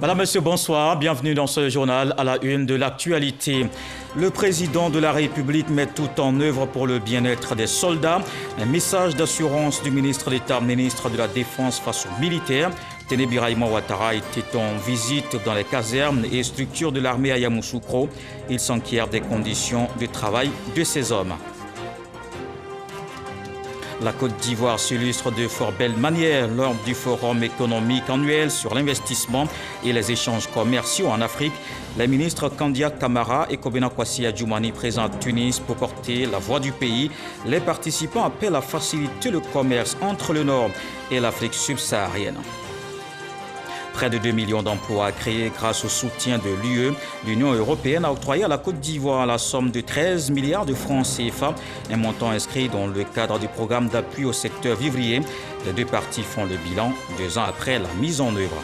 Madame, Monsieur, bonsoir. Bienvenue dans ce journal à la une de l'actualité. Le président de la République met tout en œuvre pour le bien-être des soldats. Un message d'assurance du ministre d'État, ministre de la Défense face aux militaires. Téné Birahima Ouattara était en visite dans les casernes et structures de l'armée à Yamoussoukro. Il s'enquiert des conditions de travail de ces hommes. La Côte d'Ivoire s'illustre de fort belle manière lors du forum économique annuel sur l'investissement et les échanges commerciaux en Afrique. Les ministres Kandia Kamara et Kobena Kwasi Adjoumani présents à Tunis pour porter la voix du pays. Les participants appellent à faciliter le commerce entre le Nord et l'Afrique subsaharienne. Près de 2 millions d'emplois créés grâce au soutien de l'UE. L'Union européenne a octroyé à la Côte d'Ivoire la somme de 13 milliards de francs CFA, un montant inscrit dans le cadre du programme d'appui au secteur vivrier. Les deux parties font le bilan 2 ans après la mise en œuvre.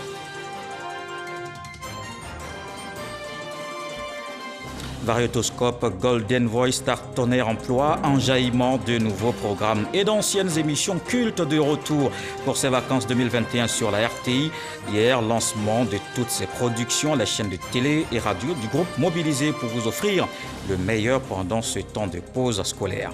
Variétoscope Golden Voice Star Tonnerre Emploi, enjaillement de nouveaux programmes et d'anciennes émissions cultes de retour pour ces vacances 2021 sur la RTI. Hier, lancement de toutes ces productions, les chaînes de télé et radio du groupe mobilisé pour vous offrir le meilleur pendant ce temps de pause scolaire.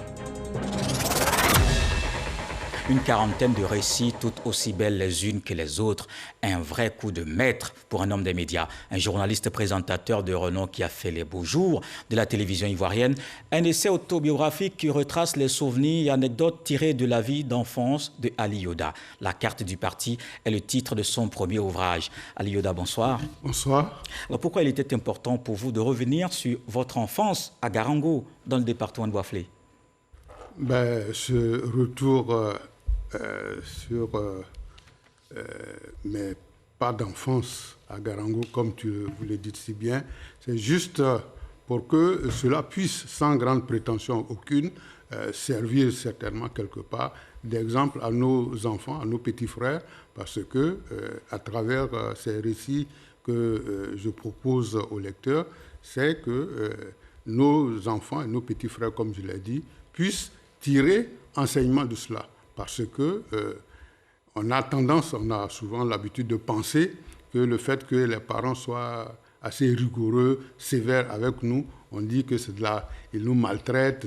Une quarantaine de récits, toutes aussi belles les unes que les autres. Un vrai coup de maître pour un homme des médias. Un journaliste présentateur de renom qui a fait les beaux jours de la télévision ivoirienne. Un essai autobiographique qui retrace les souvenirs et anecdotes tirées de la vie d'enfance de Ali Yoda. La carte du parti est le titre de son premier ouvrage. Ali Yoda, bonsoir. Bonsoir. Alors pourquoi il était important pour vous de revenir sur votre enfance à Garango, dans le département de Bouaflé? Ce retour sur mes pas d'enfance à Garango, comme tu vous le dites si bien, c'est juste pour que cela puisse, sans grande prétention aucune, servir certainement quelque part d'exemple à nos enfants, à nos petits frères, parce que à travers ces récits que je propose aux lecteurs, c'est que nos enfants et nos petits frères, comme je l'ai dit, puissent tirer enseignement de cela. Parce que on a souvent l'habitude de penser que le fait que les parents soient assez rigoureux, sévères avec nous, on dit que c'est de là, ils nous maltraitent,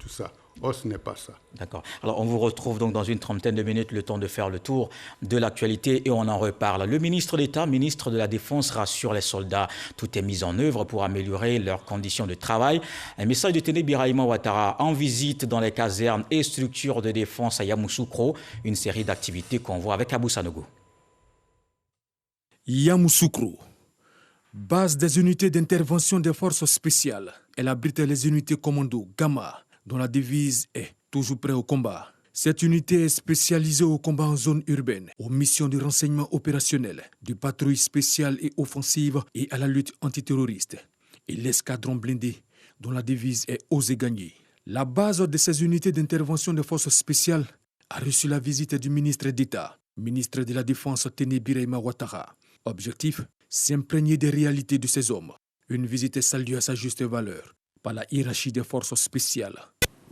tout ça. Or, ce n'est pas ça. D'accord. Alors, on vous retrouve donc dans une trentaine de minutes, le temps de faire le tour de l'actualité et on en reparle. Le ministre d'État, ministre de la Défense, rassure les soldats. Tout est mis en œuvre pour améliorer leurs conditions de travail. Un message de Téné Birahima Ouattara en visite dans les casernes et structures de défense à Yamoussoukro. Une série d'activités qu'on voit avec Abou Sanogo. Yamoussoukro, base des unités d'intervention des forces spéciales. Elle abrite les unités commando Gamma, dont la devise est « toujours prêt au combat ». Cette unité est spécialisée au combat en zone urbaine, aux missions de renseignement opérationnel, de patrouille spéciale et offensive et à la lutte antiterroriste. Et l'escadron blindé, dont la devise est « oser gagner ». La base de ces unités d'intervention des forces spéciales a reçu la visite du ministre d'État, ministre de la Défense Téné Birahima Ouattara. Objectif, s'imprégner des réalités de ces hommes. Une visite saluée à sa juste valeur par la hiérarchie des forces spéciales.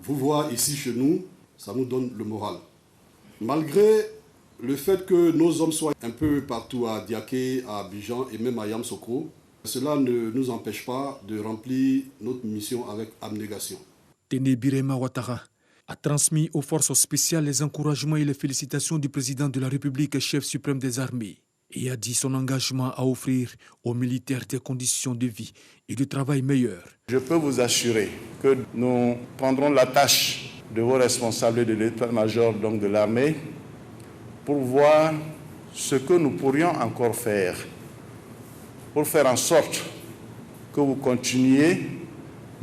Vous voir ici chez nous, ça nous donne le moral. Malgré le fait que nos hommes soient un peu partout à Diaké, à Abidjan et même à Yamoussoukro, cela ne nous empêche pas de remplir notre mission avec abnégation. Téné Birahima Ouattara a transmis aux forces spéciales les encouragements et les félicitations du président de la République, chef suprême des armées, et a dit son engagement à offrir aux militaires des conditions de vie et de travail meilleures. Je peux vous assurer que nous prendrons la tâche de vos responsables de l'état-major de l'armée pour voir ce que nous pourrions encore faire pour faire en sorte que vous continuiez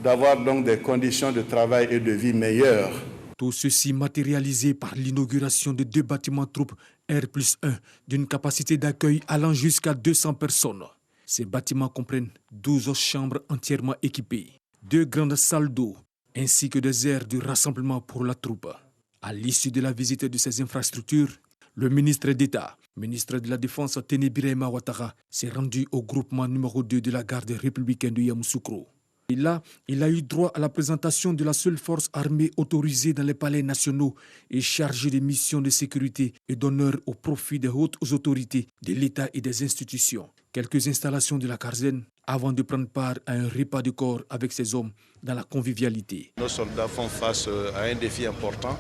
d'avoir donc des conditions de travail et de vie meilleures. Tout ceci matérialisé par l'inauguration de 2 bâtiments troupes R+1 d'une capacité d'accueil allant jusqu'à 200 personnes. Ces bâtiments comprennent 12 chambres entièrement équipées, 2 grandes salles d'eau, ainsi que des aires de rassemblement pour la troupe. À l'issue de la visite de ces infrastructures, le ministre d'État, ministre de la Défense Téné Birahima Ouattara, s'est rendu au groupement numéro 2 de la garde républicaine de Yamoussoukro. Et là, il a eu droit à la présentation de la seule force armée autorisée dans les palais nationaux et chargée des missions de sécurité et d'honneur au profit des hautes autorités de l'État et des institutions, quelques installations de la Carzen avant de prendre part à un repas de corps avec ces hommes dans la convivialité. Nos soldats font face à un défi important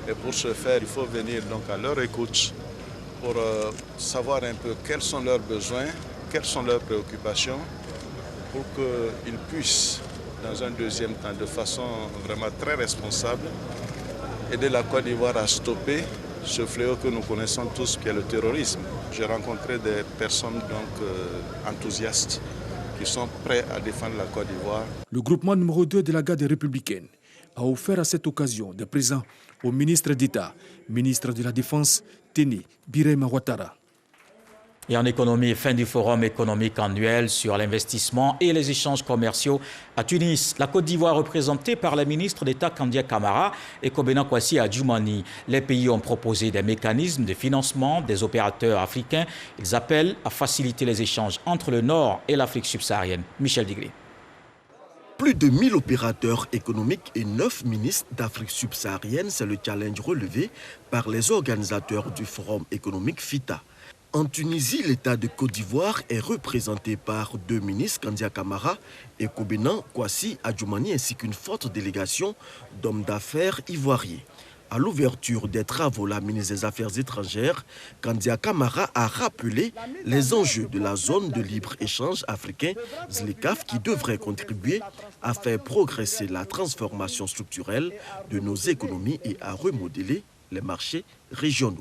et pour ce faire, il faut venir donc à leur écoute pour savoir un peu quels sont leurs besoins, quelles sont leurs préoccupations pour qu'ils puissent, dans un deuxième temps, de façon vraiment très responsable, aider la Côte d'Ivoire à stopper ce fléau que nous connaissons tous, qui est le terrorisme. J'ai rencontré des personnes donc enthousiastes qui sont prêts à défendre la Côte d'Ivoire. Le groupement numéro 2 de la garde républicaine a offert à cette occasion des présents au ministre d'État, ministre de la Défense, Téné Birahima Ouattara. Et en économie, fin du forum économique annuel sur l'investissement et les échanges commerciaux à Tunis. La Côte d'Ivoire représentée par le ministre d'État Kandia Camara et Kobena Kwasi Adjoumani. Les pays ont proposé des mécanismes de financement des opérateurs africains. Ils appellent à faciliter les échanges entre le Nord et l'Afrique subsaharienne. Michel Digré. Plus de 1000 opérateurs économiques et 9 ministres d'Afrique subsaharienne, c'est le challenge relevé par les organisateurs du forum économique FITA. En Tunisie, l'État de Côte d'Ivoire est représenté par 2 ministres, Kandia Camara et Kobena Kwasi Adjoumani, ainsi qu'une forte délégation d'hommes d'affaires ivoiriens. À l'ouverture des travaux, la ministre des Affaires étrangères, Kandia Camara, a rappelé les enjeux de la zone de libre-échange africain, ZLECAf, qui devrait contribuer à faire progresser la transformation structurelle de nos économies et à remodeler les marchés régionaux.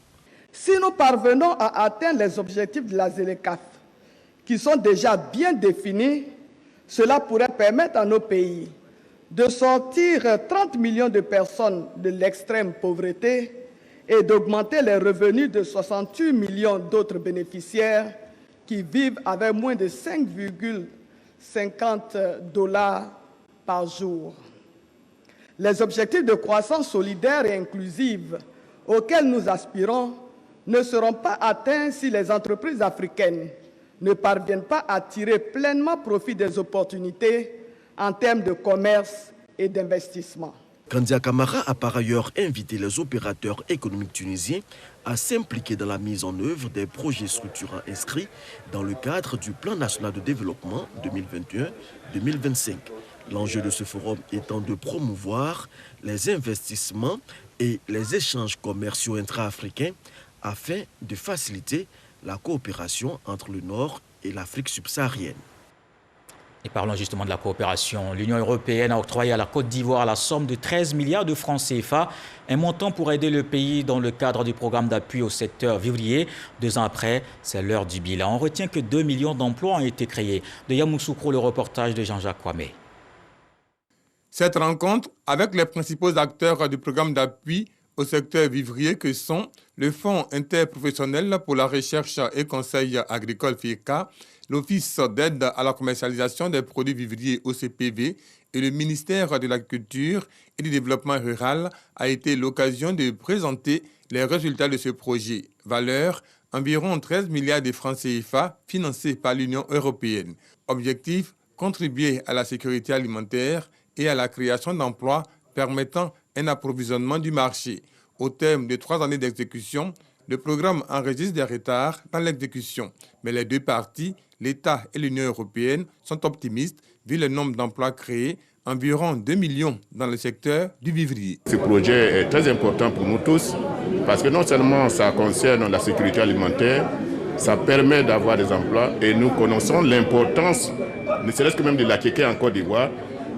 Si nous parvenons à atteindre les objectifs de la ZLECAf, qui sont déjà bien définis, cela pourrait permettre à nos pays de sortir 30 millions de personnes de l'extrême pauvreté et d'augmenter les revenus de 68 millions d'autres bénéficiaires qui vivent avec moins de 5,50 $ par jour. Les objectifs de croissance solidaire et inclusive auxquels nous aspirons ne seront pas atteints si les entreprises africaines ne parviennent pas à tirer pleinement profit des opportunités en termes de commerce et d'investissement. Kandia Camara a par ailleurs invité les opérateurs économiques tunisiens à s'impliquer dans la mise en œuvre des projets structurants inscrits dans le cadre du Plan national de développement 2021-2025. L'enjeu de ce forum étant de promouvoir les investissements et les échanges commerciaux intra-africains afin de faciliter la coopération entre le Nord et l'Afrique subsaharienne. Et parlons justement de la coopération. L'Union européenne a octroyé à la Côte d'Ivoire la somme de 13 milliards de francs CFA, un montant pour aider le pays dans le cadre du programme d'appui au secteur vivrier. 2 ans après, c'est l'heure du bilan. On retient que 2 millions d'emplois ont été créés. De Yamoussoukro, le reportage de Jean-Jacques Kwame. Cette rencontre avec les principaux acteurs du programme d'appui au secteur vivrier que sont le Fonds interprofessionnel pour la recherche et conseil agricole FIECA, l'Office d'aide à la commercialisation des produits vivriers OCPV et le ministère de l'Agriculture et du Développement rural a été l'occasion de présenter les résultats de ce projet. Valeur environ 13 milliards de francs CFA financés par l'Union européenne. Objectif, contribuer à la sécurité alimentaire et à la création d'emplois permettant un approvisionnement du marché. Au terme de 3 années d'exécution, le programme enregistre des retards dans l'exécution. Mais les 2 parties, l'État et l'Union européenne, sont optimistes vu le nombre d'emplois créés, environ 2 millions dans le secteur du vivrier. Ce projet est très important pour nous tous parce que non seulement ça concerne la sécurité alimentaire, ça permet d'avoir des emplois et nous connaissons l'importance, ne serait-ce que même de la kéké en Côte d'Ivoire,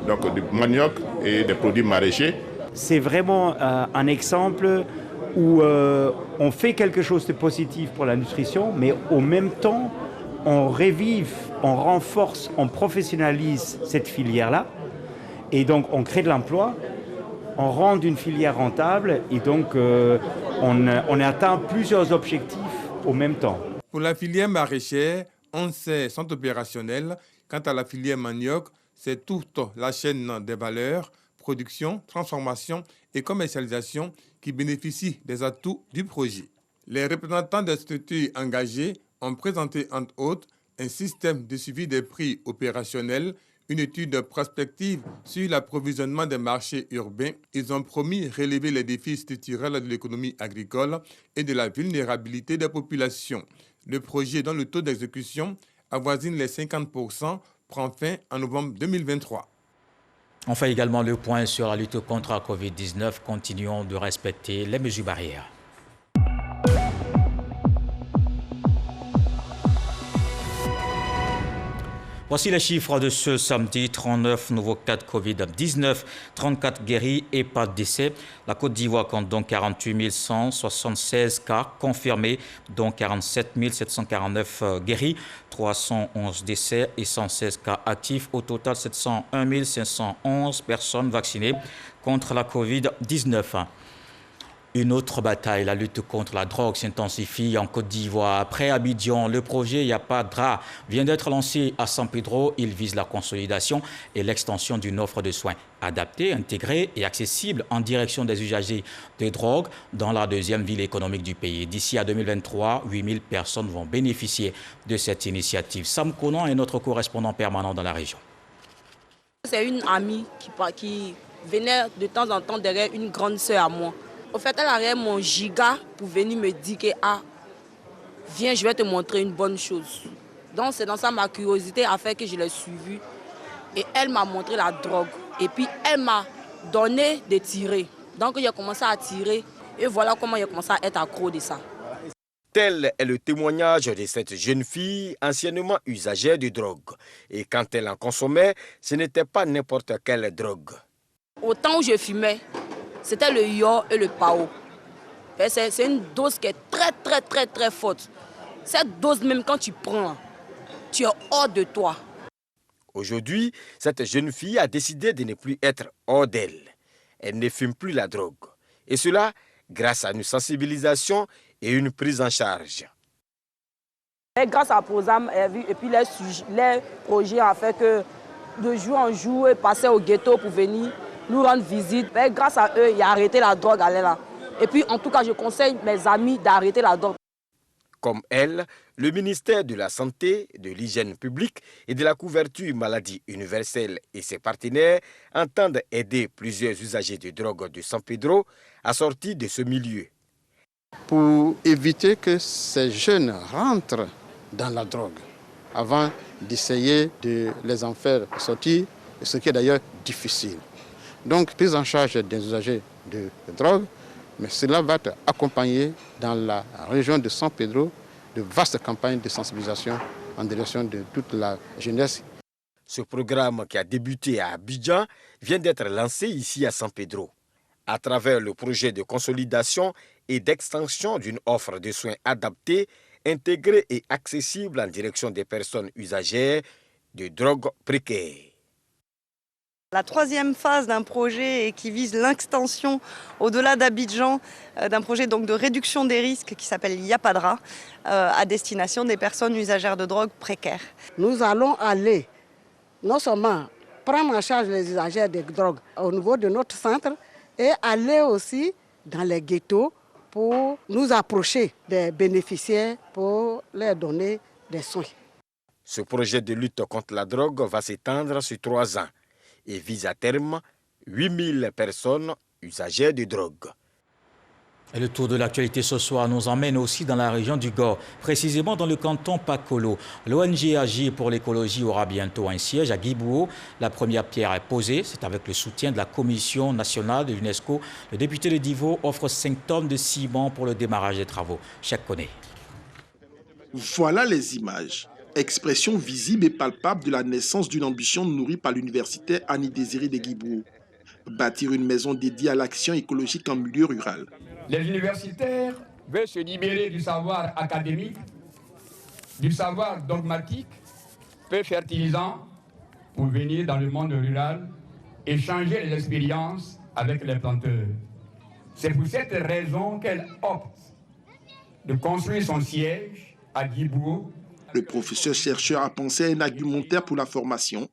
donc du manioc et des produits maraîchers. C'est vraiment un exemple où on fait quelque chose de positif pour la nutrition, mais au même temps, on revive, on renforce, on professionnalise cette filière-là. Et donc, on crée de l'emploi, on rend une filière rentable et donc on atteint plusieurs objectifs au même temps. Pour la filière maraîchère, 11 serres sont opérationnelles. Quant à la filière manioc, c'est toute la chaîne des valeurs, production, transformation et commercialisation qui bénéficient des atouts du projet. Les représentants des structures engagées ont présenté entre autres un système de suivi des prix opérationnels, une étude prospective sur l'approvisionnement des marchés urbains. Ils ont promis relever les défis structurels de l'économie agricole et de la vulnérabilité des populations. Le projet, dont le taux d'exécution avoisine les 50%, prend fin en novembre 2023. On fait également le point sur la lutte contre la Covid-19. Continuons de respecter les mesures barrières. Voici les chiffres de ce samedi. 39 nouveaux cas de Covid-19, 34 guéris et pas de décès. La Côte d'Ivoire compte donc 48 176 cas confirmés, dont 47 749 guéris, 311 décès et 116 cas actifs. Au total, 701 511 personnes vaccinées contre la Covid-19. Une autre bataille, la lutte contre la drogue, s'intensifie en Côte d'Ivoire. Après Abidjan, le projet Yapadra vient d'être lancé à San Pedro. Il vise la consolidation et l'extension d'une offre de soins adaptée, intégrée et accessible en direction des usagers de drogue dans la deuxième ville économique du pays. D'ici à 2023, 8000 personnes vont bénéficier de cette initiative. Sam Konan est notre correspondant permanent dans la région. C'est une amie qui venait de temps en temps derrière une grande sœur à moi. Au fait, elle avait mon giga pour venir me dire que viens, je vais te montrer une bonne chose. Donc c'est dans ça ma curiosité a fait que je l'ai suivie. Et elle m'a montré la drogue. Et puis elle m'a donné de tirer. Donc j'ai commencé à tirer. Et voilà comment j'ai commencé à être accro de ça. Tel est le témoignage de cette jeune fille anciennement usagère de drogue. Et quand elle en consommait, ce n'était pas n'importe quelle drogue. Au temps où je fumais, c'était le yo et le pao. C'est une dose qui est très forte. Cette dose, même quand tu prends, tu es hors de toi. Aujourd'hui, cette jeune fille a décidé de ne plus être hors d'elle. Elle ne fume plus la drogue. Et cela grâce à une sensibilisation et une prise en charge. Et grâce à Prosam et puis les projets ont fait que de jour en jour, ils passaient au ghetto pour venir nous rendre visite. Mais grâce à eux, il a arrêté la drogue à là. Et puis, en tout cas, je conseille mes amis d'arrêter la drogue. Comme elle, le ministère de la Santé, de l'Hygiène publique et de la couverture maladie universelle et ses partenaires entendent aider plusieurs usagers de drogue de San Pedro à sortir de ce milieu. Pour éviter que ces jeunes rentrent dans la drogue, avant d'essayer de les en faire sortir, ce qui est d'ailleurs difficile. Donc, prise en charge des usagers de drogue, mais cela va être accompagné dans la région de San Pedro de vastes campagnes de sensibilisation en direction de toute la jeunesse. Ce programme qui a débuté à Abidjan vient d'être lancé ici à San Pedro. À travers le projet de consolidation et d'extension d'une offre de soins adaptée, intégrée et accessible en direction des personnes usagères de drogue précaires. La troisième phase d'un projet qui vise l'extension au-delà d'Abidjan, d'un projet donc de réduction des risques qui s'appelle Yapadra, à destination des personnes usagères de drogue précaires. Nous allons aller non seulement prendre en charge les usagers de drogue au niveau de notre centre et aller aussi dans les ghettos pour nous approcher des bénéficiaires pour leur donner des soins. Ce projet de lutte contre la drogue va s'étendre sur 3 ans et vise à terme 8000 personnes usagères de drogue. Et le tour de l'actualité ce soir nous emmène aussi dans la région du Gor, précisément dans le canton Pakolo. L'ONG Agir pour l'écologie aura bientôt un siège à Guibouo. La première pierre est posée, c'est avec le soutien de la Commission nationale de l'UNESCO. Le député de Divo offre 5 tonnes de ciment pour le démarrage des travaux. Cheikh Koné. Voilà les images. Expression visible et palpable de la naissance d'une ambition nourrie par l'universitaire Annie Désiré de Guibouo. Bâtir une maison dédiée à l'action écologique en milieu rural. Les universitaires veulent se libérer du savoir académique, du savoir dogmatique, peu fertilisant, pour venir dans le monde rural et changer les expériences avec les planteurs. C'est pour cette raison qu'elle opte de construire son siège à Guibouo. Le professeur chercheur a pensé à un argumentaire pour la formation,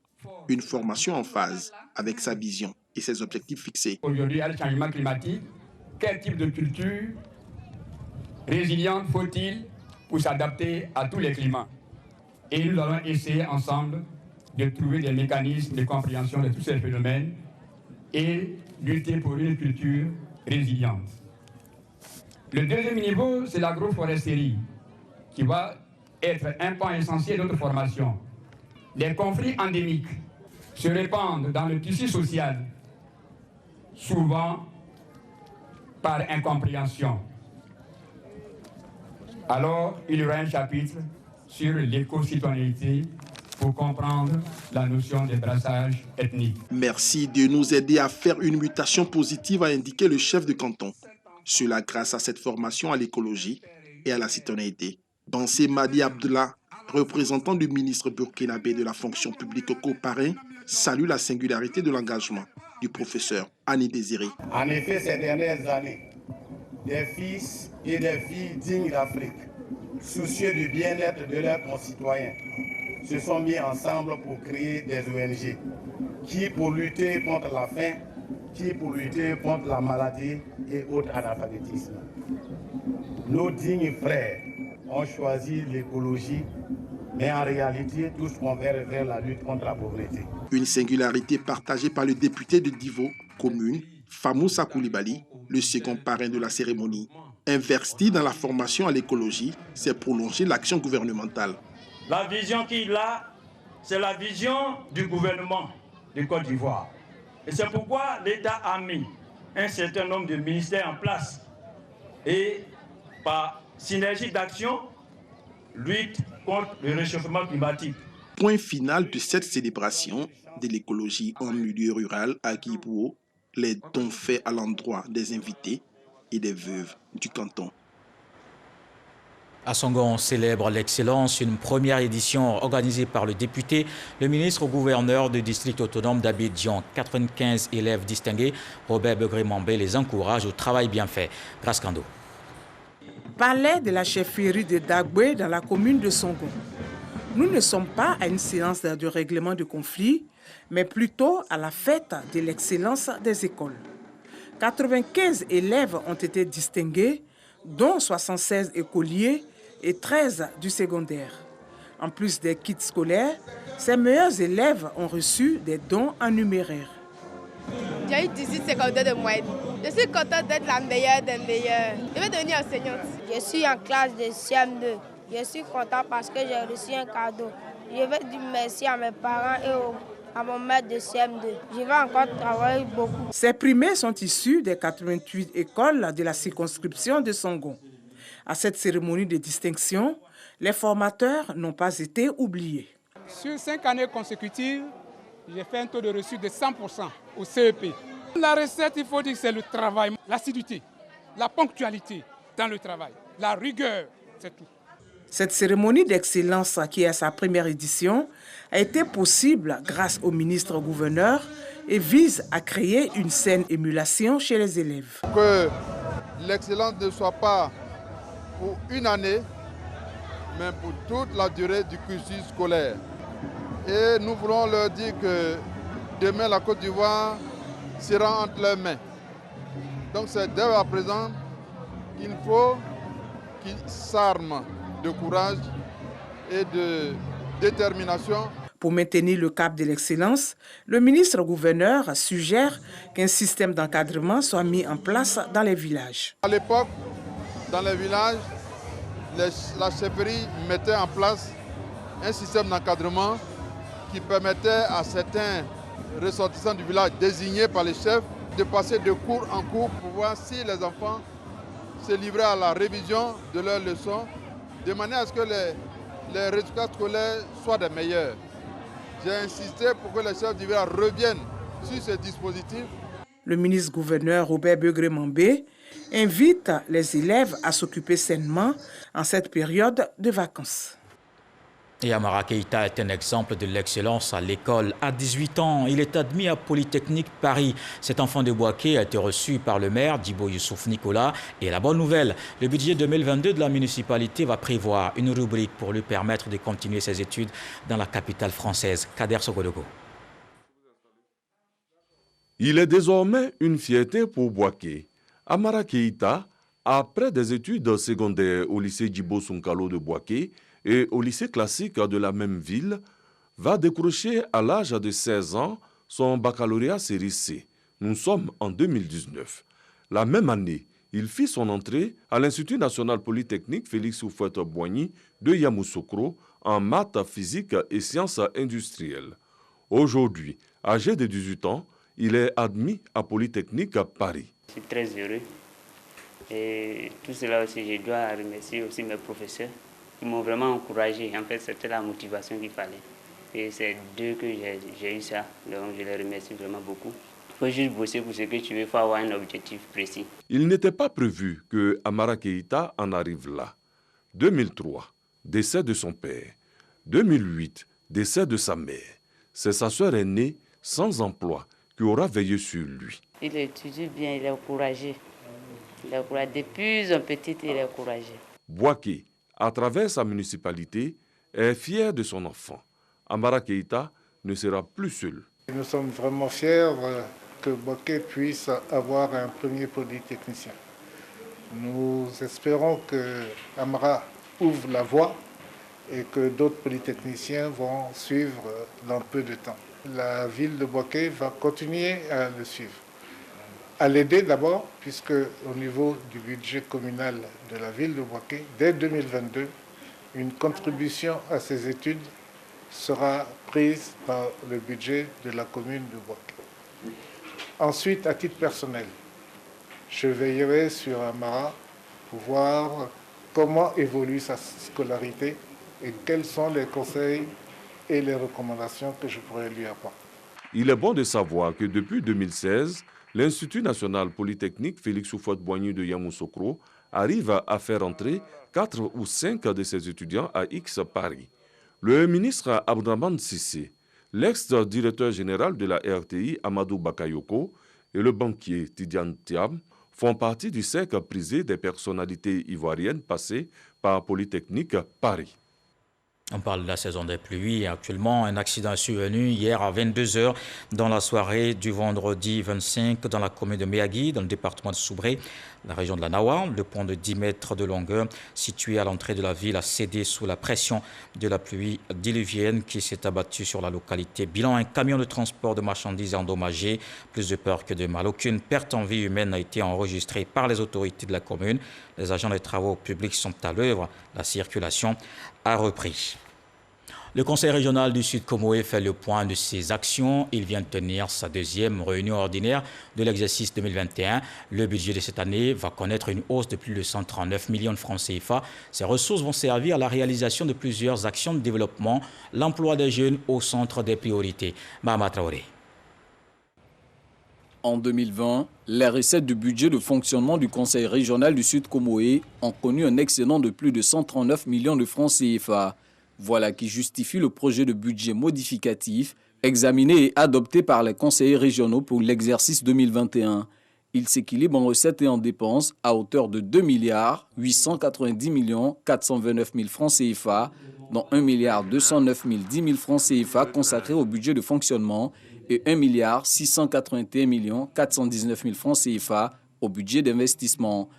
une formation en phase avec sa vision et ses objectifs fixés. Aujourd'hui, il y a le changement climatique. Quel type de culture résiliente faut-il pour s'adapter à tous les climats? Et nous allons essayer ensemble de trouver des mécanismes de compréhension de tous ces phénomènes et lutter pour une culture résiliente. Le deuxième niveau, c'est l'agroforesterie, qui va être un point essentiel de notre formation. Les conflits endémiques se répandent dans le tissu social, souvent par incompréhension. Alors, il y aura un chapitre sur l'éco-citoyenneté pour comprendre la notion de brassage ethnique. Merci de nous aider à faire une mutation positive, a indiqué le chef de canton. Cela grâce à cette formation à l'écologie et à la citoyenneté. Bansé Madi Abdullah, représentant du ministre burkinabé de la fonction publique coparrain, salue la singularité de l'engagement du professeur Annie Désiré. En effet, ces dernières années, des fils et des filles dignes d'Afrique, soucieux du bien-être de leurs concitoyens, se sont mis ensemble pour créer des ONG qui, pour lutter contre la faim, qui, pour lutter contre la maladie et autres analphabétismes. Nos dignes frères ont choisi l'écologie, mais en réalité, tous convergent vers la lutte contre la pauvreté. Une singularité partagée par le député de Divo, commune, Famoussa Koulibaly, le second parrain de la cérémonie. Investi dans la formation à l'écologie, c'est prolonger l'action gouvernementale. La vision qu'il a, c'est la vision du gouvernement de Côte d'Ivoire. Et c'est pourquoi l'État a mis un certain nombre de ministères en place. Et par synergie d'action, lutte contre le réchauffement climatique. Point final de cette célébration de l'écologie en milieu rural à Guibouo, les dons faits à l'endroit des invités et des veuves du canton. À Songon, on célèbre l'excellence, une première édition organisée par le député, le ministre-gouverneur du district autonome d'Abidjan. 95 élèves distingués, Robert Begré-Mambé les encourage au travail bien fait. Grâce Kando. Palais de la chefferie de Dagbe dans la commune de Songon. Nous ne sommes pas à une séance de règlement de conflit, mais plutôt à la fête de l'excellence des écoles. 95 élèves ont été distingués, dont 76 écoliers et 13 du secondaire. En plus des kits scolaires, ces meilleurs élèves ont reçu des dons en numéraire. J'ai eu 18 secondaires de moyenne. Je suis contente d'être la meilleure des meilleures. Je vais devenir enseignante. Je suis en classe de CM2. Je suis contente parce que j'ai reçu un cadeau. Je vais dire merci à mes parents et à mon maître de CM2. Je vais encore travailler beaucoup. Ces primés sont issus des 88 écoles de la circonscription de Songon. À cette cérémonie de distinction, les formateurs n'ont pas été oubliés. Sur 5 années consécutives, j'ai fait un taux de reçu de 100% au CEP. La recette, il faut dire que c'est le travail, l'assiduité, la ponctualité dans le travail, la rigueur, c'est tout. Cette cérémonie d'excellence, qui est à sa première édition, a été possible grâce au ministre-gouverneur et vise à créer une saine émulation chez les élèves. Que l'excellence ne soit pas pour une année, mais pour toute la durée du cursus scolaire. Et nous voulons leur dire que demain, la Côte d'Ivoire sera entre leurs mains. Donc c'est dès à présent qu'il faut qu'ils s'arment de courage et de détermination. Pour maintenir le cap de l'excellence, le ministre-gouverneur suggère qu'un système d'encadrement soit mis en place dans les villages. À l'époque, dans les villages, la chefferie mettait en place un système d'encadrement qui permettait à certains ressortissants du village désignés par les chefs de passer de cours en cours pour voir si les enfants se livraient à la révision de leurs leçons, de manière à ce que les résultats scolaires soient des meilleurs. J'ai insisté pour que les chefs du village reviennent sur ce dispositif. Le ministre-gouverneur Robert Begré-Mambé invite les élèves à s'occuper sainement en cette période de vacances. Et Amara Keïta est un exemple de l'excellence à l'école. À 18 ans, il est admis à Polytechnique Paris. Cet enfant de Bouaké a été reçu par le maire Djibo Youssouf Nicolas. Et la bonne nouvelle, le budget 2022 de la municipalité va prévoir une rubrique pour lui permettre de continuer ses études dans la capitale française. Kader Sogodogo. Il est désormais une fierté pour Bouaké. Amara Keïta, après des études secondaires au lycée Djibo Sounkalo de Bouaké, et au lycée classique de la même ville, va décrocher à l'âge de 16 ans son baccalauréat série C. Nous sommes en 2019. La même année, il fit son entrée à l'Institut national polytechnique Félix Houphouët-Boigny de Yamoussoukro en maths, physique et sciences industrielles. Aujourd'hui, âgé de 18 ans, il est admis à Polytechnique à Paris. Je suis très heureux et tout cela aussi, je dois remercier aussi mes professeurs qui m'ont vraiment encouragé. En fait, c'était la motivation qu'il fallait. Et c'est d'eux que j'ai eu ça, donc je les remercie vraiment beaucoup. Il faut juste bosser pour ce que tu veux, il faut avoir un objectif précis. Il n'était pas prévu que Amara Keïta en arrive là. 2003, décès de son père. 2008, décès de sa mère. C'est sa sœur aînée, sans emploi, qui aura veillé sur lui. Il étudie bien, il est encouragé. Il est encouragé. Depuis un petit, il est encouragé. Bouaké, à travers sa municipalité, est fier de son enfant. Amara Keïta ne sera plus seul. Nous sommes vraiment fiers que Bouaké puisse avoir un premier polytechnicien. Nous espérons que Amara ouvre la voie et que d'autres polytechniciens vont suivre dans peu de temps. La ville de Bouaké va continuer à le suivre. À l'aider d'abord, puisque au niveau du budget communal de la ville de Bouaké, dès 2022, une contribution à ses études sera prise par le budget de la commune de Bouaké. Ensuite, à titre personnel, je veillerai sur Amara pour voir comment évolue sa scolarité et quels sont les conseils et les recommandations que je pourrais lui apporter. Il est bon de savoir que depuis 2016, l'Institut national polytechnique Félix Houphouët-Boigny de Yamoussoukro arrive à faire entrer 4 ou 5 de ses étudiants à X Paris. Le ministre Abdraman Sissé, l'ex-directeur général de la RTI Amadou Bakayoko et le banquier Tidiane Thiam font partie du cercle prisé des personnalités ivoiriennes passées par Polytechnique Paris. On parle de la saison des pluies. Actuellement, un accident est survenu hier à 22h dans la soirée du vendredi 25 dans la commune de Méagui, dans le département de Soubré, la région de la Nawa. Le pont de 10 mètres de longueur situé à l'entrée de la ville a cédé sous la pression de la pluie diluvienne qui s'est abattue sur la localité. Bilan, un camion de transport de marchandises endommagé. Plus de peur que de mal. Aucune perte en vie humaine n'a été enregistrée par les autorités de la commune. Les agents des travaux publics sont à l'œuvre. La circulation a repris. Le Conseil régional du Sud Comoé fait le point de ses actions. Il vient de tenir sa deuxième réunion ordinaire de l'exercice 2021. Le budget de cette année va connaître une hausse de plus de 139 millions de francs CFA. Ces ressources vont servir à la réalisation de plusieurs actions de développement, l'emploi des jeunes au centre des priorités. Mahama Traoré. En 2020, les recettes du budget de fonctionnement du Conseil régional du Sud Comoé ont connu un excédent de plus de 139 millions de francs CFA. Voilà qui justifie le projet de budget modificatif examiné et adopté par les conseillers régionaux pour l'exercice 2021. Il s'équilibre en recettes et en dépenses à hauteur de 2 890 429 000 francs CFA, dont 1 209 010 000 francs CFA consacrés au budget de fonctionnement et 1 681 419 000 francs CFA au budget d'investissement.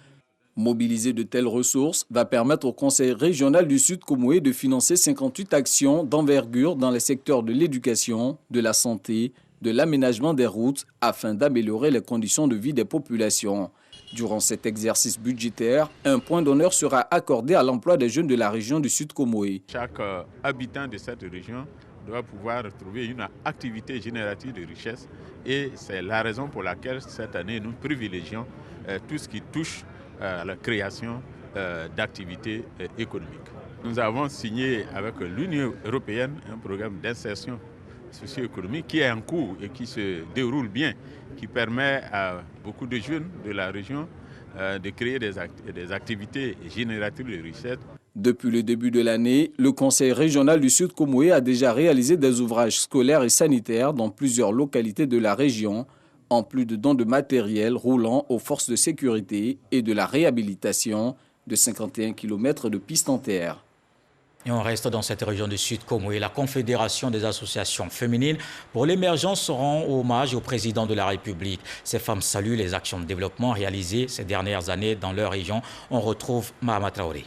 Mobiliser de telles ressources va permettre au Conseil régional du Sud Comoé de financer 58 actions d'envergure dans les secteurs de l'éducation, de la santé, de l'aménagement des routes afin d'améliorer les conditions de vie des populations. Durant cet exercice budgétaire, un point d'honneur sera accordé à l'emploi des jeunes de la région du Sud Comoé. Chaque habitant de cette région doit pouvoir trouver une activité génératrice de richesse et c'est la raison pour laquelle cette année nous privilégions tout ce qui touche à la création d'activités économiques. Nous avons signé avec l'Union européenne un programme d'insertion socio-économique qui est en cours et qui se déroule bien, qui permet à beaucoup de jeunes de la région de créer des activités génératrices de richesse. Depuis le début de l'année, le Conseil régional du Sud Comoé a déjà réalisé des ouvrages scolaires et sanitaires dans plusieurs localités de la région, en plus de dons de matériel roulant aux forces de sécurité et de la réhabilitation de 51 km de pistes en terre. Et on reste dans cette région du Sud Comoé. La Confédération des associations féminines pour l'émergence rend hommage au président de la République. Ces femmes saluent les actions de développement réalisées ces dernières années dans leur région. On retrouve Mahama Traoré.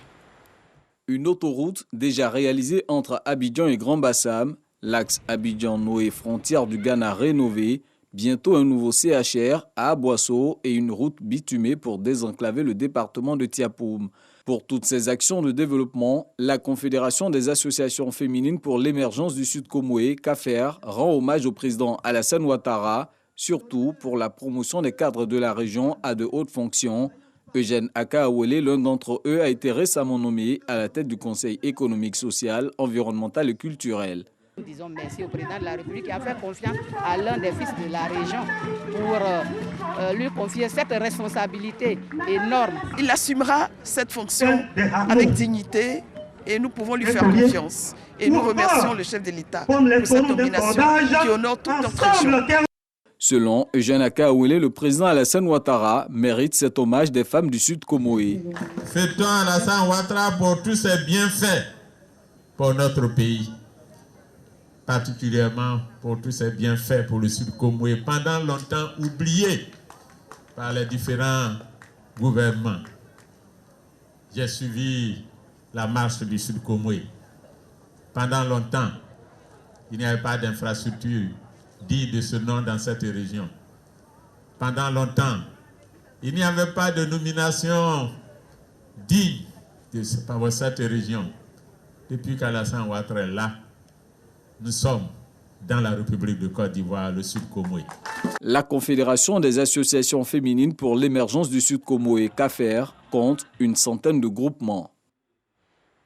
Une autoroute déjà réalisée entre Abidjan et Grand Bassam, l'axe Abidjan-Noé frontière du Ghana rénové, Bientôt un nouveau CHR à Aboisseau et une route bitumée pour désenclaver le département de Tiapoum. Pour toutes ces actions de développement, la Confédération des associations féminines pour l'émergence du Sud Comoé, CAFER, rend hommage au président Alassane Ouattara, surtout pour la promotion des cadres de la région à de hautes fonctions. Eugène Akaawele, l'un d'entre eux, a été récemment nommé à la tête du Conseil économique, social, environnemental et culturel. Nous disons merci au président de la République qui a fait confiance à l'un des fils de la région pour lui confier cette responsabilité énorme. Il assumera cette fonction avec dignité et nous pouvons lui faire confiance. Et nous remercions le chef de l'État pour cette nomination qui honore toute notre région. Selon Eugène Akaawele, le président Alassane Ouattara mérite cet hommage des femmes du Sud Comoé. Fêtons Alassane Ouattara pour tous ses bienfaits pour notre pays. Particulièrement pour tous ces bienfaits pour le Sud Comoé, pendant longtemps oublié par les différents gouvernements. J'ai suivi la marche du Sud Comoé. Pendant longtemps, il n'y avait pas d'infrastructure digne de ce nom dans cette région. Pendant longtemps, il n'y avait pas de nomination digne de cette région. Depuis qu'Alassane Ouattara est là, nous sommes dans la République de Côte d'Ivoire, le Sud Comoé. La Confédération des associations féminines pour l'émergence du Sud Comoé, CAFER, compte une centaine de groupements.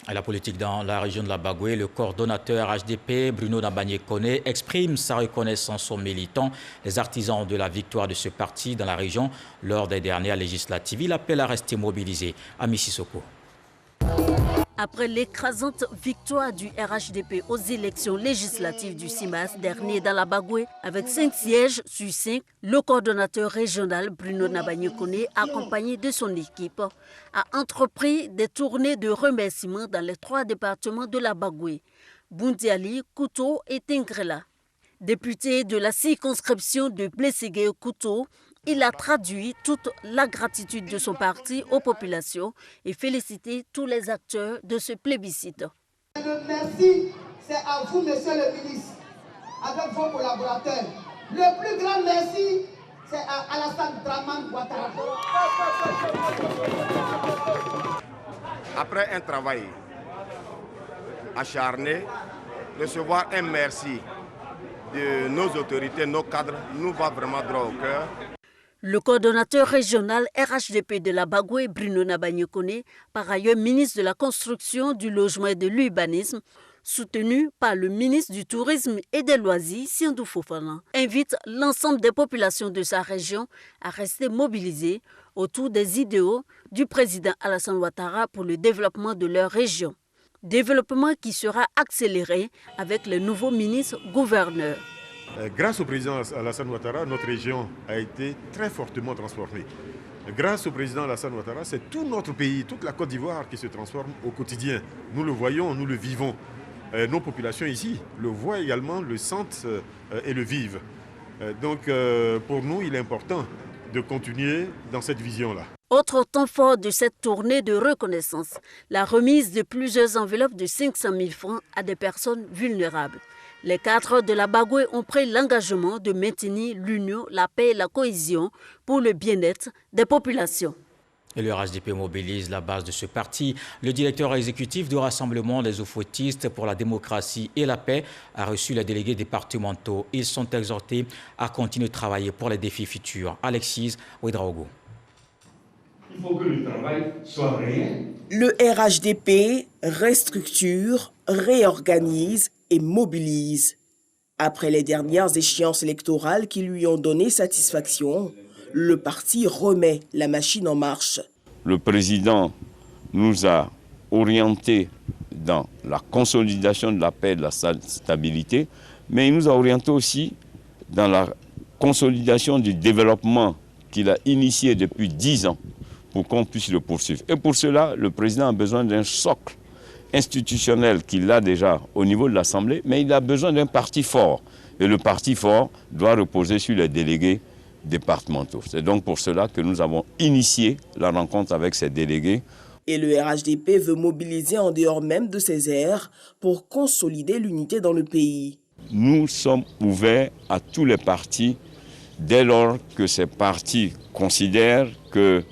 À la politique dans la région de la Bagoué, le coordonnateur HDP, Bruno Nabagné-Koné, exprime sa reconnaissance aux militants, les artisans de la victoire de ce parti dans la région lors des dernières législatives. Il appelle à rester mobilisé. Ami Sissoko. Après l'écrasante victoire du RHDP aux élections législatives du 6 mars dernier dans la Bagoué, avec 5 sièges sur 5, le coordonnateur régional Bruno Nabagné-Koné, accompagné de son équipe, a entrepris des tournées de remerciements dans les 3 départements de la Bagoué, Boundiali, Kouto et Tengrela. Député de la circonscription de Blességué-Kouto, il a traduit toute la gratitude de son parti aux populations et félicité tous les acteurs de ce plébiscite. Le merci, c'est à vous, monsieur le ministre, avec vos collaborateurs. Le plus grand merci, c'est à Alassane Dramane Ouattara. Après un travail acharné, recevoir un merci de nos autorités, nos cadres, nous va vraiment droit au cœur. Le coordonnateur régional RHDP de la Bagoué, Bruno Nabagné-Koné, par ailleurs ministre de la Construction, du Logement et de l'Urbanisme, soutenu par le ministre du Tourisme et des Loisirs, Siandou Fofana, invite l'ensemble des populations de sa région à rester mobilisées autour des idéaux du président Alassane Ouattara pour le développement de leur région. Développement qui sera accéléré avec le nouveau ministre-gouverneur. Grâce au président Alassane Ouattara, notre région a été très fortement transformée. Grâce au président Alassane Ouattara, c'est tout notre pays, toute la Côte d'Ivoire qui se transforme au quotidien. Nous le voyons, nous le vivons. Nos populations ici le voient également, le sentent et le vivent. Donc pour nous, il est important de continuer dans cette vision-là. Autre temps fort de cette tournée de reconnaissance, la remise de plusieurs enveloppes de 500 000 francs à des personnes vulnérables. Les cadres de la Bagoué ont pris l'engagement de maintenir l'union, la paix et la cohésion pour le bien-être des populations. Et le RHDP mobilise la base de ce parti. Le directeur exécutif du Rassemblement des Oufouettistes pour la démocratie et la paix a reçu les délégués départementaux. Ils sont exhortés à continuer de travailler pour les défis futurs. Alexis Ouedraogo. Il faut que le travail soit réel. Le RHDP restructure, réorganise et mobilise. Après les dernières échéances électorales qui lui ont donné satisfaction, le parti remet la machine en marche. Le président nous a orientés dans la consolidation de la paix et de la stabilité, mais il nous a orientés aussi dans la consolidation du développement qu'il a initié depuis 10 ans pour qu'on puisse le poursuivre. Et pour cela, le président a besoin d'un socle institutionnel qu'il a déjà au niveau de l'Assemblée, mais il a besoin d'un parti fort. Et le parti fort doit reposer sur les délégués départementaux. C'est donc pour cela que nous avons initié la rencontre avec ces délégués. Et le RHDP veut mobiliser en dehors même de ses aires pour consolider l'unité dans le pays. Nous sommes ouverts à tous les partis dès lors que ces partis considèrent que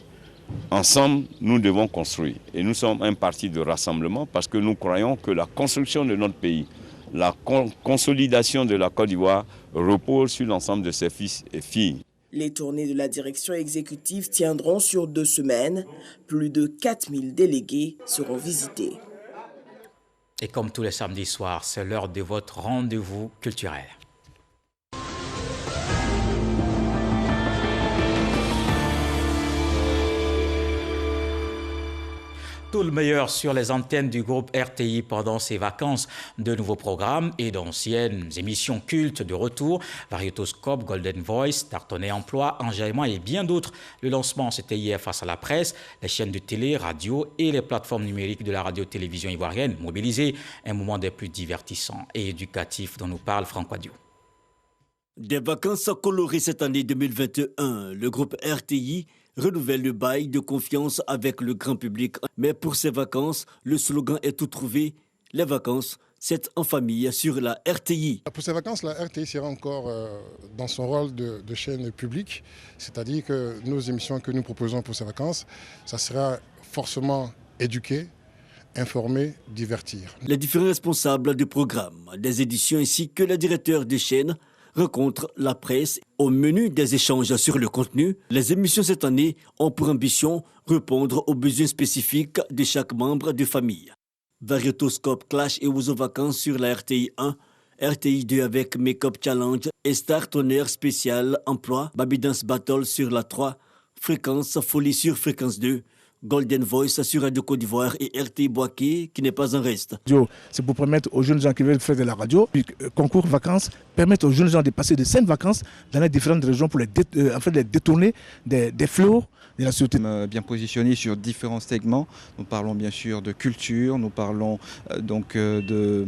ensemble, nous devons construire. Et nous sommes un parti de rassemblement parce que nous croyons que la construction de notre pays, la consolidation de la Côte d'Ivoire repose sur l'ensemble de ses fils et filles. Les tournées de la direction exécutive tiendront sur 2 semaines. Plus de 4000 délégués seront visités. Et comme tous les samedis soirs, c'est l'heure de votre rendez-vous culturel. Tout le meilleur sur les antennes du groupe RTI pendant ses vacances. De nouveaux programmes et d'anciennes émissions cultes de retour. Variétoscope, Golden Voice, Tartonnet Emploi, Enjaillement et bien d'autres. Le lancement, c'était hier face à la presse, les chaînes de télé, radio et les plateformes numériques de la radio-télévision ivoirienne mobilisées. Un moment des plus divertissants et éducatifs dont nous parle Franck Wadiou. Des vacances colorées cette année 2021. Le groupe RTI renouvelle le bail de confiance avec le grand public. Mais pour ces vacances, le slogan est tout trouvé. Les vacances, c'est en famille sur la RTI. Pour ces vacances, la RTI sera encore dans son rôle de chaîne publique. C'est-à-dire que nos émissions que nous proposons pour ces vacances, ça sera forcément éduquer, informer, divertir. Les différents responsables du programme, des éditions ainsi que les directeurs des chaînes rencontrent la presse. Au menu des échanges sur le contenu, les émissions cette année ont pour ambition répondre aux besoins spécifiques de chaque membre de famille. Variétoscope, Clash et Ouzo Vacances sur la RTI 1, RTI 2 avec Make-up Challenge et Star Tonnerre spécial Emploi, Baby Dance Battle sur la 3, Fréquence Folie sur Fréquence 2, Golden Voice sur Radio Côte d'Ivoire et RTI Boaké qui n'est pas un reste. C'est pour permettre aux jeunes gens qui veulent faire de la radio, puis concours vacances, permettre aux jeunes gens de passer de 5 vacances dans les différentes régions pour les détourner des fléaux de la société. Bien positionné sur différents segments. Nous parlons bien sûr de culture, nous parlons de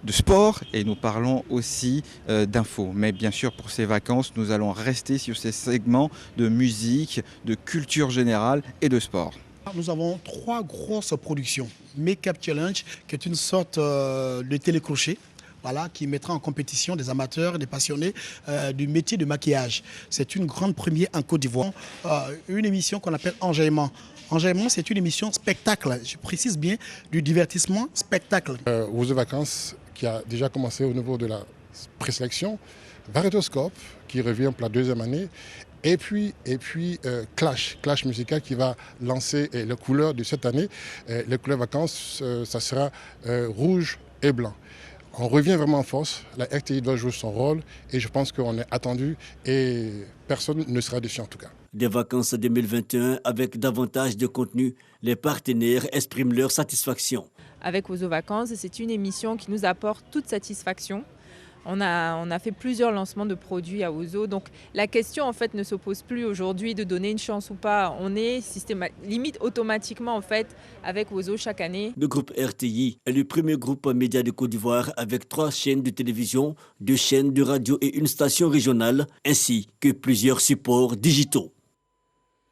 sport et nous parlons aussi d'infos. Mais bien sûr, pour ces vacances, nous allons rester sur ces segments de musique, de culture générale et de sport. Nous avons 3 grosses productions. Make-up Challenge, qui est une sorte de télécrochet, voilà, qui mettra en compétition des amateurs, des passionnés du métier de maquillage. C'est une grande première en Côte d'Ivoire. Une émission qu'on appelle Enjaillement. Enjaillement, c'est une émission spectacle, je précise bien, du divertissement spectacle. Ouzo Vacances, qui a déjà commencé au niveau de la présélection, Variétoscope, qui revient pour la 2e année, et puis Clash musical qui va lancer les couleurs de cette année. Les couleurs vacances, ça sera rouge et blanc. On revient vraiment en force, la RTI doit jouer son rôle et je pense qu'on est attendu et personne ne sera déçu en tout cas. Des vacances 2021 avec davantage de contenu, les partenaires expriment leur satisfaction. Avec Ouzo Vacances, c'est une émission qui nous apporte toute satisfaction. On a fait plusieurs lancements de produits à Ouzo, donc la question en fait ne s'oppose plus aujourd'hui de donner une chance ou pas. On est limite automatiquement en fait avec Ouzo chaque année. Le groupe RTI est le premier groupe média de Côte d'Ivoire avec 3 chaînes de télévision, 2 chaînes de radio et une station régionale, ainsi que plusieurs supports digitaux.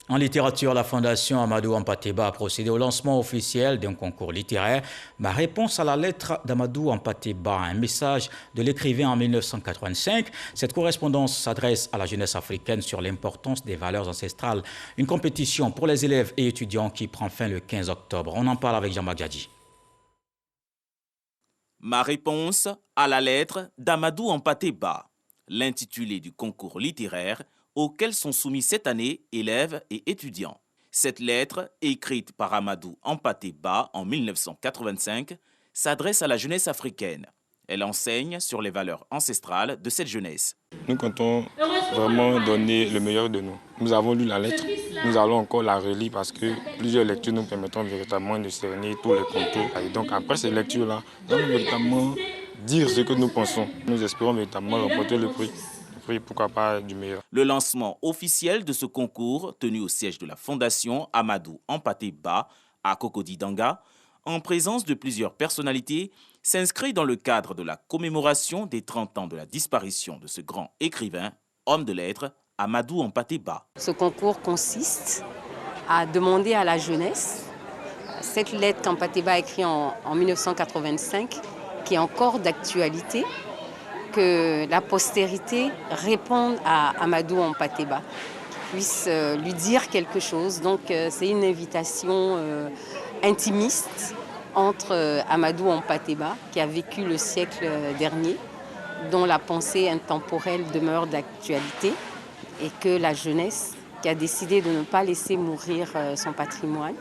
En littérature, la Fondation Amadou Hampâté-Bâ a procédé au lancement officiel d'un concours littéraire. Ma réponse à la lettre d'Amadou Hampâté-Bâ, un message de l'écrivain en 1985. Cette correspondance s'adresse à la jeunesse africaine sur l'importance des valeurs ancestrales. Une compétition pour les élèves et étudiants qui prend fin le 15 octobre. On en parle avec Jean-Marc Djadji. Ma réponse à la lettre d'Amadou Hampâté-Bâ, l'intitulé du concours littéraire auxquels sont soumis cette année élèves et étudiants. Cette lettre, écrite par Amadou Hampâté-Bâ en 1985, s'adresse à la jeunesse africaine. Elle enseigne sur les valeurs ancestrales de cette jeunesse. Nous comptons vraiment donner le meilleur de nous. Nous avons lu la lettre, nous allons encore la relire parce que plusieurs lectures nous permettront véritablement de cerner tous les contours. Et donc après ces lectures-là, nous allons véritablement dire ce que nous pensons. Nous espérons véritablement remporter le prix. Pourquoi pas du meilleur. Le lancement officiel de ce concours, tenu au siège de la Fondation Amadou Hampâté-Bâ à Cocody-Danga, en présence de plusieurs personnalités, s'inscrit dans le cadre de la commémoration des 30 ans de la disparition de ce grand écrivain, homme de lettres, Amadou Hampâté-Bâ. Ce concours consiste à demander à la jeunesse cette lettre qu'Hampâté-Bâ a écrite en 1985, qui est encore d'actualité, que la postérité réponde à Amadou Hampâté-Bâ, puisse lui dire quelque chose. Donc c'est une invitation intimiste entre Amadou Hampâté-Bâ, qui a vécu le siècle dernier, dont la pensée intemporelle demeure d'actualité, et que la jeunesse, qui a décidé de ne pas laisser mourir son patrimoine,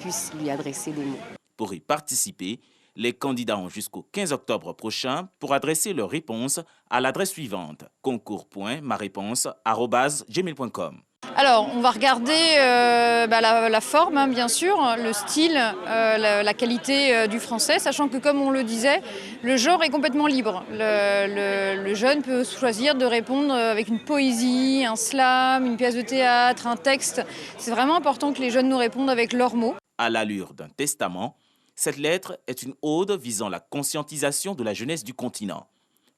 puisse lui adresser des mots. Pour y participer, les candidats ont jusqu'au 15 octobre prochain pour adresser leurs réponses à l'adresse suivante: concours.maréponse@gmail.com. Alors, on va regarder la forme, bien sûr, le style, la qualité du français, sachant que, comme on le disait, le genre est complètement libre. Le jeune peut choisir de répondre avec une poésie, un slam, une pièce de théâtre, un texte. C'est vraiment important que les jeunes nous répondent avec leurs mots. À l'allure d'un testament, cette lettre est une ode visant la conscientisation de la jeunesse du continent.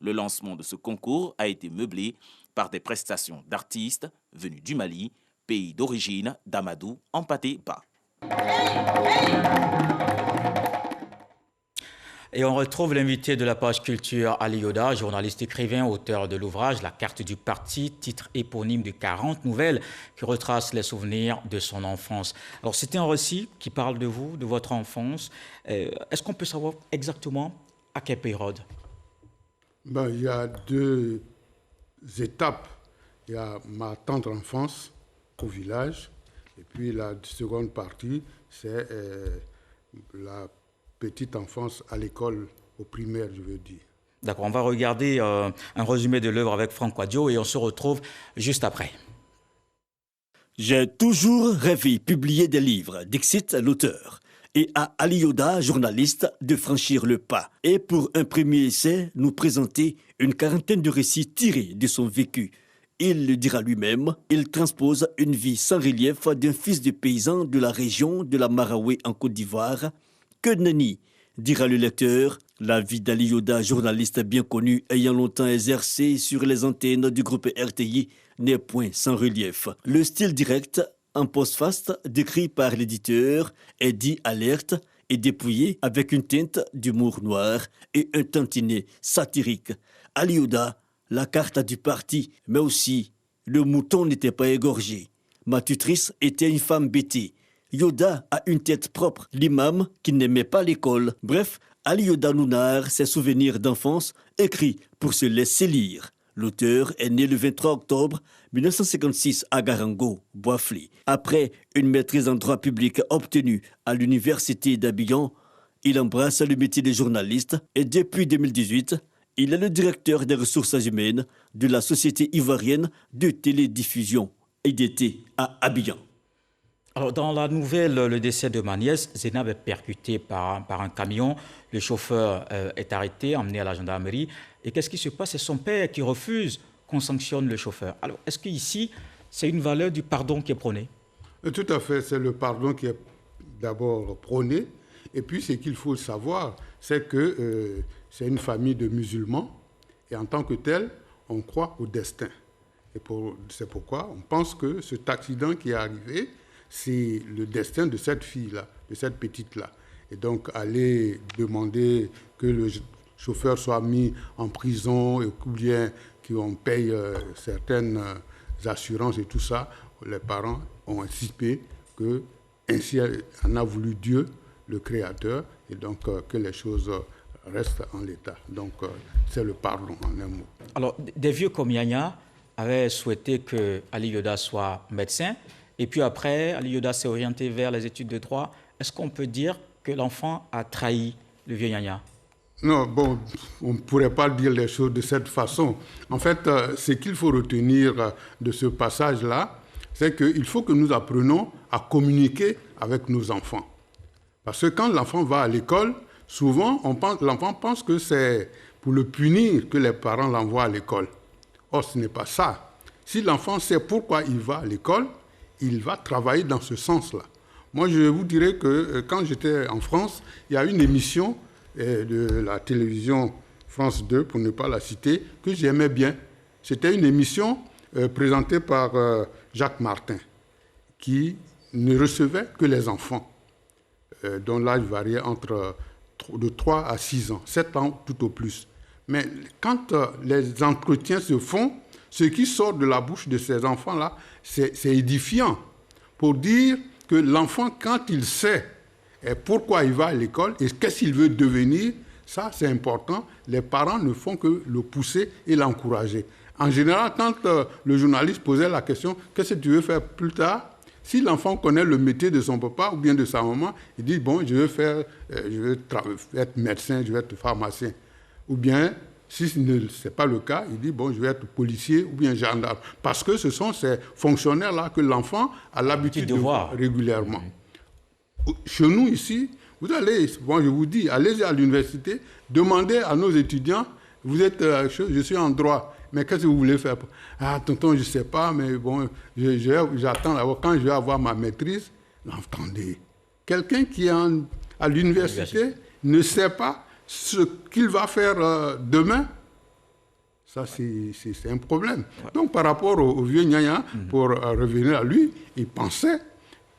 Le lancement de ce concours a été meublé par des prestations d'artistes venus du Mali, pays d'origine d'Amadou Hampâté-Bâ. Et on retrouve l'invité de la page culture, Ali Yoda, journaliste écrivain, auteur de l'ouvrage La carte du parti, titre éponyme de 40 nouvelles qui retracent les souvenirs de son enfance. Alors c'est un récit qui parle de vous, de votre enfance. Est-ce qu'on peut savoir exactement à quelle période? Il y a deux étapes. Il y a ma tendre enfance au village, et puis la seconde partie, c'est la petite enfance à l'école, au primaire, je veux dire. D'accord, on va regarder un résumé de l'œuvre avec Franck Wadjo et on se retrouve juste après. J'ai toujours rêvé publier des livres, dixit l'auteur, et à Ali Yoda, journaliste, de franchir le pas. Et pour un premier essai, nous présenter une quarantaine de récits tirés de son vécu. Il le dira lui-même, il transpose une vie sans relief d'un fils de paysan de la région de la Maraoué en Côte d'Ivoire. Que nenni, dira le lecteur, la vie d'Ali Yoda, journaliste bien connu ayant longtemps exercé sur les antennes du groupe RTI, n'est point sans relief. Le style direct, en postface, décrit par l'éditeur, est dit alerte et dépouillé avec une teinte d'humour noir et un tantinet satirique. Ali Yoda, la carte du parti, mais aussi le mouton n'était pas égorgé. Ma tutrice était une femme bêtée. Yoda a une tête propre, l'imam qui n'aimait pas l'école. Bref, Ali Yoda nous narre ses souvenirs d'enfance écrits pour se laisser lire. L'auteur est né le 23 octobre 1956 à Garango, Boisfly. Après une maîtrise en droit public obtenue à l'université d'Abidjan, il embrasse le métier de journaliste et depuis 2018, il est le directeur des ressources humaines de la Société ivoirienne de télédiffusion, IDT, à Abidjan. Alors, dans la nouvelle, le décès de ma nièce, Zénab est percuté par un camion. Le chauffeur est arrêté, emmené à la gendarmerie. Et qu'est-ce qui se passe? C'est son père qui refuse qu'on sanctionne le chauffeur. Alors, est-ce qu'ici, c'est une valeur du pardon qui est prônée? Tout à fait, c'est le pardon qui est d'abord prôné. Et puis, ce qu'il faut savoir, c'est que c'est une famille de musulmans. Et en tant que tel, on croit au destin. Et c'est pourquoi on pense que cet accident qui est arrivé, c'est le destin de cette fille-là, de cette petite-là. Et donc, aller demander que le chauffeur soit mis en prison ou bien qu'on paye certaines assurances et tout ça, les parents ont anticipé que ainsi en a voulu Dieu, le Créateur, et donc que les choses restent en l'état. Donc, c'est le pardon en un mot. Alors, des vieux comme Yanya avaient souhaité que Ali Yoda soit médecin. Et puis après, Ali Yoda s'est orienté vers les études de droit. Est-ce qu'on peut dire que l'enfant a trahi le vieux Yanya? Non, bon, on ne pourrait pas dire les choses de cette façon. En fait, ce qu'il faut retenir de ce passage-là, c'est qu'il faut que nous apprenions à communiquer avec nos enfants. Parce que quand l'enfant va à l'école, souvent, l'enfant pense que c'est pour le punir que les parents l'envoient à l'école. Or, ce n'est pas ça. Si l'enfant sait pourquoi il va à l'école, il va travailler dans ce sens-là. Moi, je vous dirais que quand j'étais en France, il y a une émission de la télévision France 2, pour ne pas la citer, que j'aimais bien. C'était une émission présentée par Jacques Martin, qui ne recevait que les enfants, dont l'âge variait de 3 à 6 ans, 7 ans tout au plus. Mais quand les entretiens se font, ce qui sort de la bouche de ces enfants-là, c'est édifiant. Pour dire que l'enfant, quand il sait pourquoi il va à l'école et qu'est-ce qu'il veut devenir, ça c'est important. Les parents ne font que le pousser et l'encourager. En général, quand le journaliste posait la question « Qu'est-ce que tu veux faire plus tard ?» Si l'enfant connaît le métier de son papa ou bien de sa maman, il dit « Bon, je veux être médecin, je veux être pharmacien. » Ou bien, si ce n'est pas le cas, il dit « Bon, je vais être policier ou bien gendarme. » Parce que ce sont ces fonctionnaires-là que l'enfant a l'habitude de voir régulièrement. Chez nous, ici, vous allez, bon, je vous dis, allez à l'université, demandez à nos étudiants, vous êtes, je suis en droit, mais qu'est-ce que vous voulez faire? Ah, tonton, je ne sais pas, mais bon, j'attends quand je vais avoir ma maîtrise. Entendez, quelqu'un qui est à l'université ne sait pas ce qu'il va faire demain. Ça, c'est un problème. Ouais. Donc, par rapport au vieux Nyanya, pour revenir à lui, il pensait,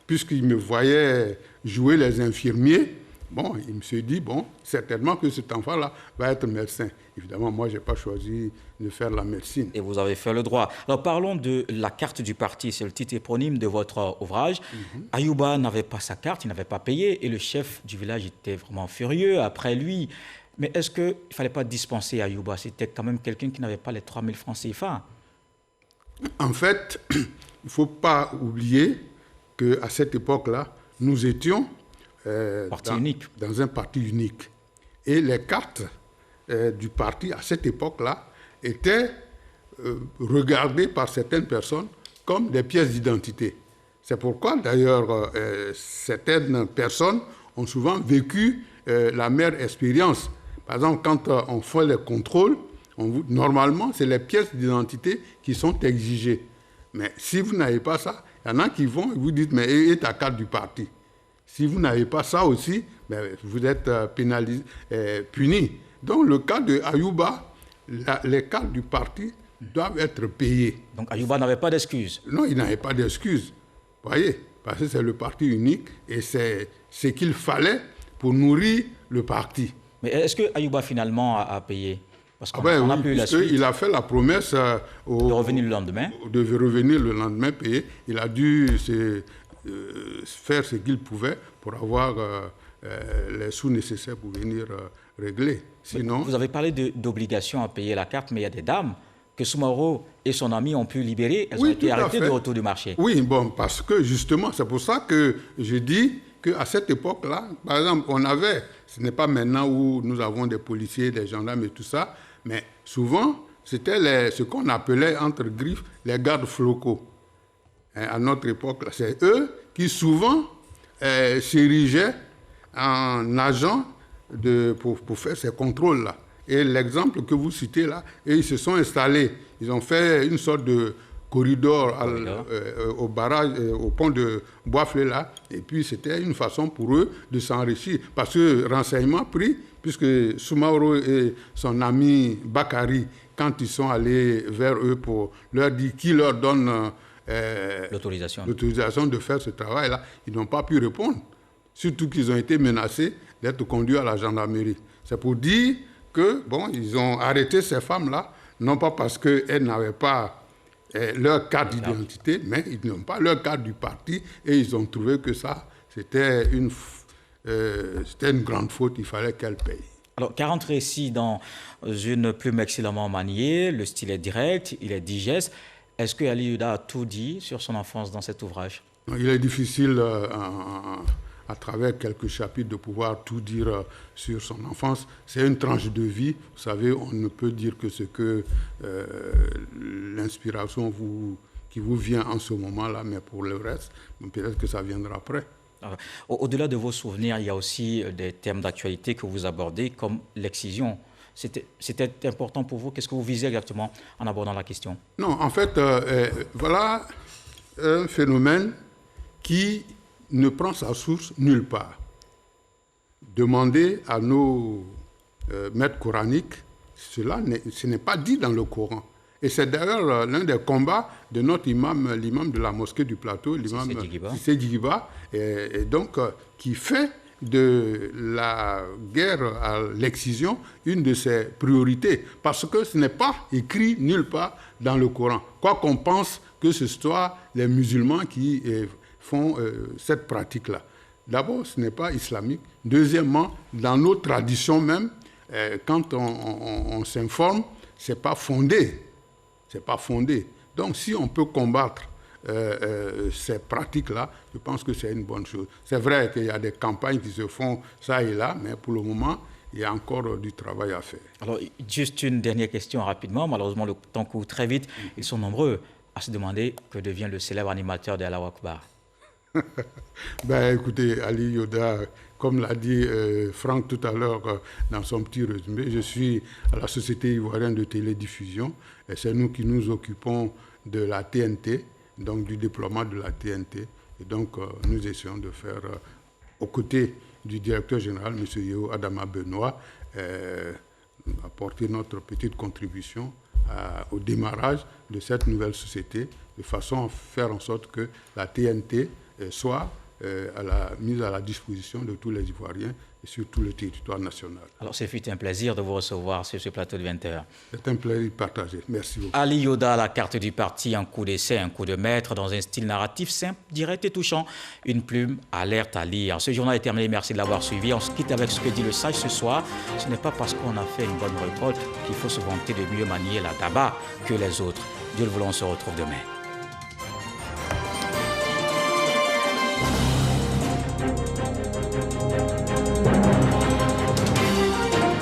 puisqu'il me voyait jouer les infirmiers, bon, il me s'est dit, bon, certainement que cet enfant-là va être médecin. Évidemment, moi, je n'ai pas choisi de faire la médecine. Et vous avez fait le droit. Alors, parlons de la carte du parti. C'est le titre éponyme de votre ouvrage. Ayouba n'avait pas sa carte, il n'avait pas payé. Et le chef du village était vraiment furieux après lui. Mais est-ce qu'il ne fallait pas dispenser Ayouba? C'était quand même quelqu'un qui n'avait pas les 3 000 francs CFA. En fait, il ne faut pas oublier qu'à cette époque-là, nous étions dans un parti unique. Et les cartes du parti à cette époque-là étaient regardées par certaines personnes comme des pièces d'identité. C'est pourquoi, d'ailleurs, certaines personnes ont souvent vécu la mère expérience. Par exemple, quand on fait les contrôles, normalement, c'est les pièces d'identité qui sont exigées. Mais si vous n'avez pas ça, il y en a qui vont et vous dites, mais et ta carte du parti? Si vous n'avez pas ça aussi, ben, vous êtes pénalisé, puni. Donc, le cas de Ayouba, les cartes du parti doivent être payées. Donc, Ayouba n'avait pas d'excuses? Non, il n'avait pas d'excuses. Vous voyez, parce que c'est le parti unique et c'est ce qu'il fallait pour nourrir le parti. Mais est-ce que Ayouba finalement a payé? Parce qu'on a plus la suite. Il a fait la promesse de revenir le lendemain. De revenir le lendemain payé. Il a dû faire ce qu'il pouvait pour avoir les sous nécessaires pour venir régler. Sinon, vous avez parlé d'obligation à payer la carte, mais il y a des dames que Soumaoro et son ami ont pu libérer. Elles ont été arrêtées de retour du marché. Oui, bon, parce que justement, c'est pour ça que je dis qu'à cette époque-là, par exemple, on avait, ce n'est pas maintenant où nous avons des policiers, des gendarmes et tout ça, mais souvent, c'était ce qu'on appelait, entre griffes, les gardes flocaux. À notre époque, c'est eux qui souvent s'érigeaient en agents pour faire ces contrôles-là. Et l'exemple que vous citez là, et ils se sont installés, ils ont fait une sorte de corridor au barrage, au pont de Boisflé là, et puis c'était une façon pour eux de s'enrichir. Parce que renseignement pris, puisque Soumaoro et son ami Bakary, quand ils sont allés vers eux pour leur dire qui leur donne l'autorisation de faire ce travail-là, ils n'ont pas pu répondre. Surtout qu'ils ont été menacés d'être conduits à la gendarmerie. C'est pour dire que, bon, ils ont arrêté ces femmes-là, non pas parce qu'elles n'avaient pas leur carte d'identité, mais ils n'ont pas leur carte du parti et ils ont trouvé que ça, c'était une grande faute, il fallait qu'elles payent. Alors, 40 récits dans une plume excellemment maniée, le style est direct, il est digeste. Est-ce que Ali Yuda a tout dit sur son enfance dans cet ouvrage? Il est difficile, à travers quelques chapitres, de pouvoir tout dire sur son enfance. C'est une tranche de vie. Vous savez, on ne peut dire que ce que l'inspiration qui vous vient en ce moment-là, mais pour le reste, peut-être que ça viendra après. Au-delà de vos souvenirs, il y a aussi des thèmes d'actualité que vous abordez, comme l'excision. C'était important pour vous? Qu'est-ce que vous visez exactement en abordant la question? Non, en fait, voilà un phénomène qui ne prend sa source nulle part. Demandez à nos maîtres coraniques, ce n'est pas dit dans le Coran. Et c'est d'ailleurs l'un des combats de notre imam, l'imam de la mosquée du plateau, l'imam Cissé Djigiba, et donc qui fait de la guerre à l'excision une de ses priorités, parce que ce n'est pas écrit nulle part dans le Coran. Quoi qu'on pense que ce soit les musulmans qui font cette pratique-là. D'abord, ce n'est pas islamique. Deuxièmement, dans nos traditions même, quand on s'informe, ce n'est pas fondé. C'est pas fondé. Donc, si on peut combattre ces pratiques-là, je pense que c'est une bonne chose. C'est vrai qu'il y a des campagnes qui se font ça et là, mais pour le moment, il y a encore du travail à faire. Alors, juste une dernière question rapidement. Malheureusement, le temps court très vite. Ils sont nombreux à se demander que devient le célèbre animateur de Allahu Akbar. Ben, écoutez, Ali Yoda, comme l'a dit Franck tout à l'heure dans son petit résumé, je suis à la Société ivoirienne de télédiffusion et c'est nous qui nous occupons de la TNT, donc du déploiement de la TNT. Et donc, nous essayons de faire, aux côtés du directeur général, M. Yeo Adama Benoît, apporter notre petite contribution au démarrage de cette nouvelle société, de façon à faire en sorte que la TNT soit mise à la disposition de tous les Ivoiriens et sur tout le territoire national. Alors, ce fut un plaisir de vous recevoir sur ce plateau de 20h. C'est un plaisir partagé. Merci beaucoup. Ali Yoda, la carte du parti, un coup d'essai, un coup de maître, dans un style narratif simple, direct et touchant. Une plume alerte à lire. Ce journal est terminé. Merci de l'avoir suivi. On se quitte avec ce que dit le sage ce soir. Ce n'est pas parce qu'on a fait une bonne récolte qu'il faut se vanter de mieux manier la tabac que les autres. Dieu le voulant, on se retrouve demain.